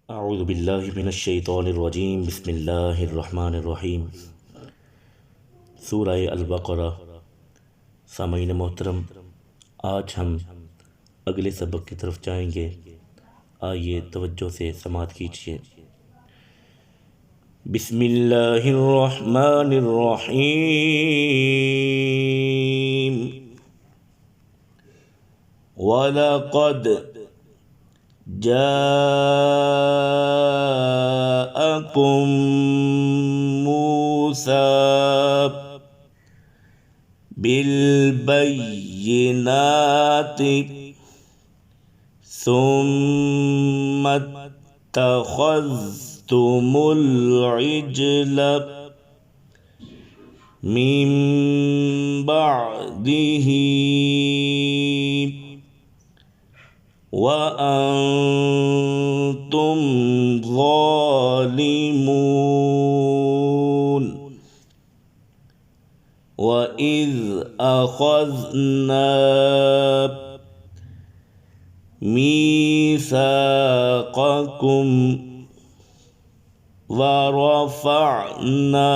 अऊज़ु बिल्लाहि मिनश शैतानिर रजीम बिस्मिल्लाहिर रहमानिर रहीम। सूरह अल-बक़रा। सामईन मोहतरम, आज हम अगले सबक की तरफ जाएंगे। आइए तवज्जो से समाअत कीजिए। बिस्मिल्लाहिर रहमानिर रहीम। वलक़द जाअकुम मूसा बिलबय्यिनाति सुम्मत्तख़ज़्तुमुल इज्ल मिन बअदिही व अंतुम ज़ालिमून। व इज़ अख़ज़ना मीसाक़कुम व रफ़अना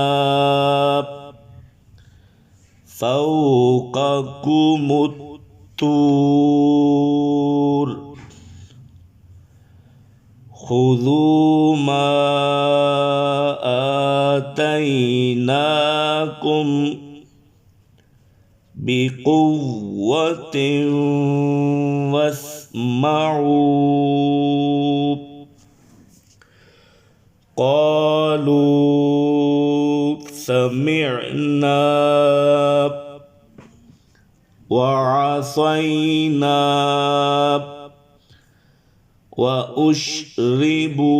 फ़ौक़कुमुत तूर खुज़ू मा आतैनाकुम बिक़ुव्वतिन वस्मऊ। क़ालू समिअना व असैना व उश्रिबू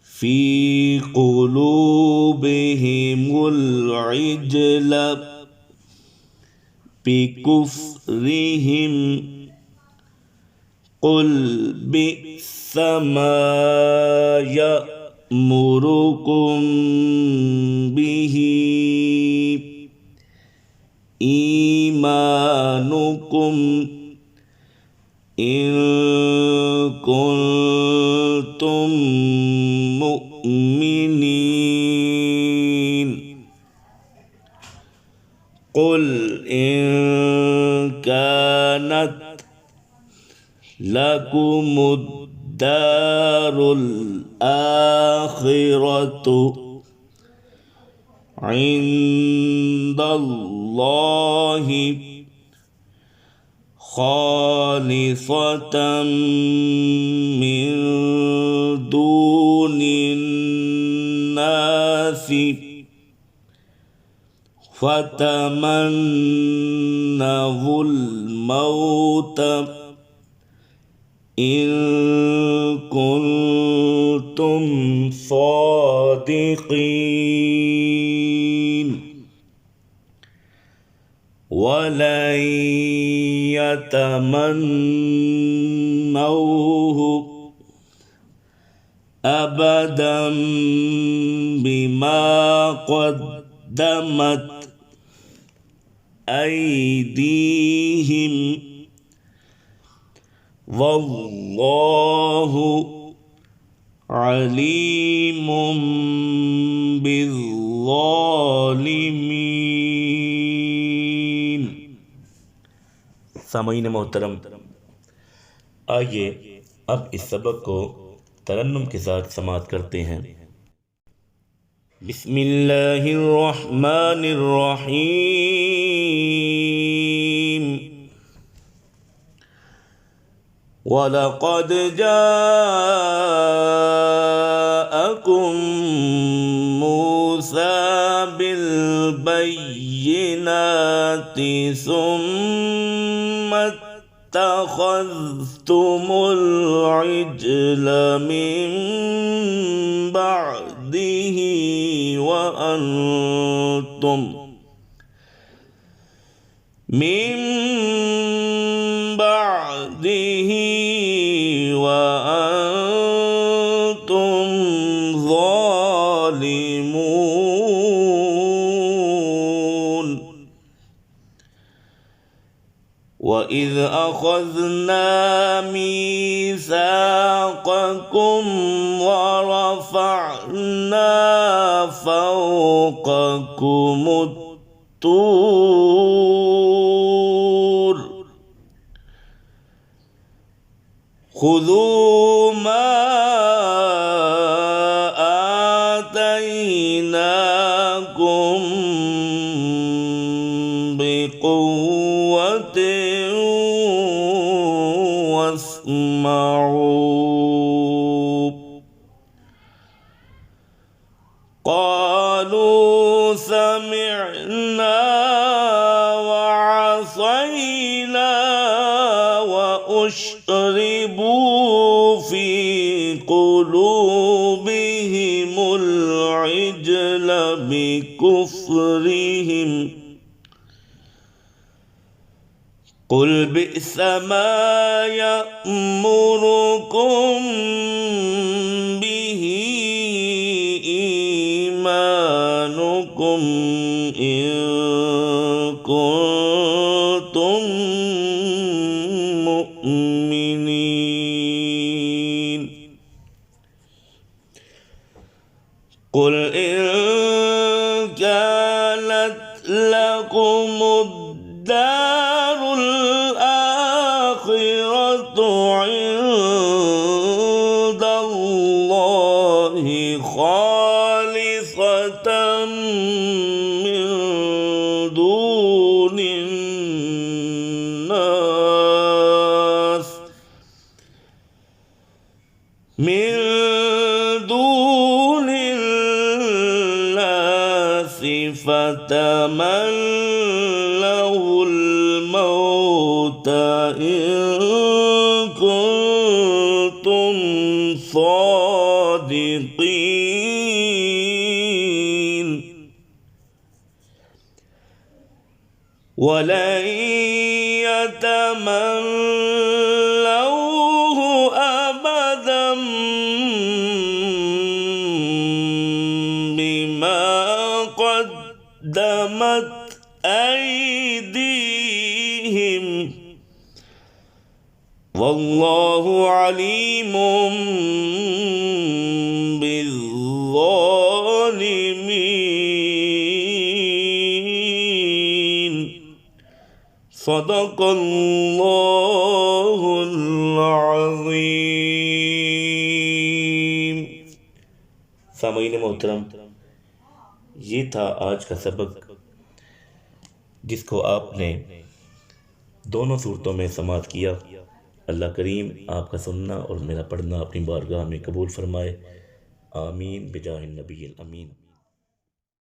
फ़ी क़ुलूबिहिमुल इज्ल बिकुफ़्रिहिम क़ुल बि'स मा यअमुरुकुम बिही ईमानुकुम इन कुंतुम मुअ्मिनीन। क़ुल इन कानत लकुमुद्दारुल आखिरतु इंदल्लाहि खालिसतम मिन दूनिन नासि फतमन्नवुल मौत इन कुंतुम सादिक़ीन। वलन यतमन्नौहु अबदन बिमा क़द्दमत ऐदीहिम वल्लाहु अलीमुम बिज़्ज़ालिमीन। सामईन मोहतरम, आइए अब इस सबक को तरन्नुम के साथ समाअत करते हैं। बिस्मिल्लाहिर रहमानिर रहीम। वलक़द जाअकुम मूसा बिलबय्यिनाति सुम्मत्तख़ज़्तुमुल इज्ल मिन बअदिही व अंतुम मिन बअदिही व अंतुम ज़ालिमून। व وإذ أخذنا ميثاقكم ورفعنا فوقكم الطور خذوا ما آتيناكم بقوة واسمعوا قالوا سمعنا وعصينا وأشربوا في قلوبهم العجل بكفرهم قل بئس ما يأمركم به إيمانكم إن كنتم مؤمنين قل إن كانت لكم الدار الآخرة عند الله خالصة من دون الناس فتمنوا الموت إن كنتم صادقين ولن يتمنوه أبدا بما قدمت أيديهم والله عليم بالظالمين صدق الله العظीम। सामईन मोहतरम, ये था आज का सबक जिसको आपने दोनों सूरतों में समाअत किया। अल्लाह करीम आपका सुनना और मेरा पढ़ना अपनी बारगाह में कबूल फरमाए। आमीन बिजाहिन नबील अमीन।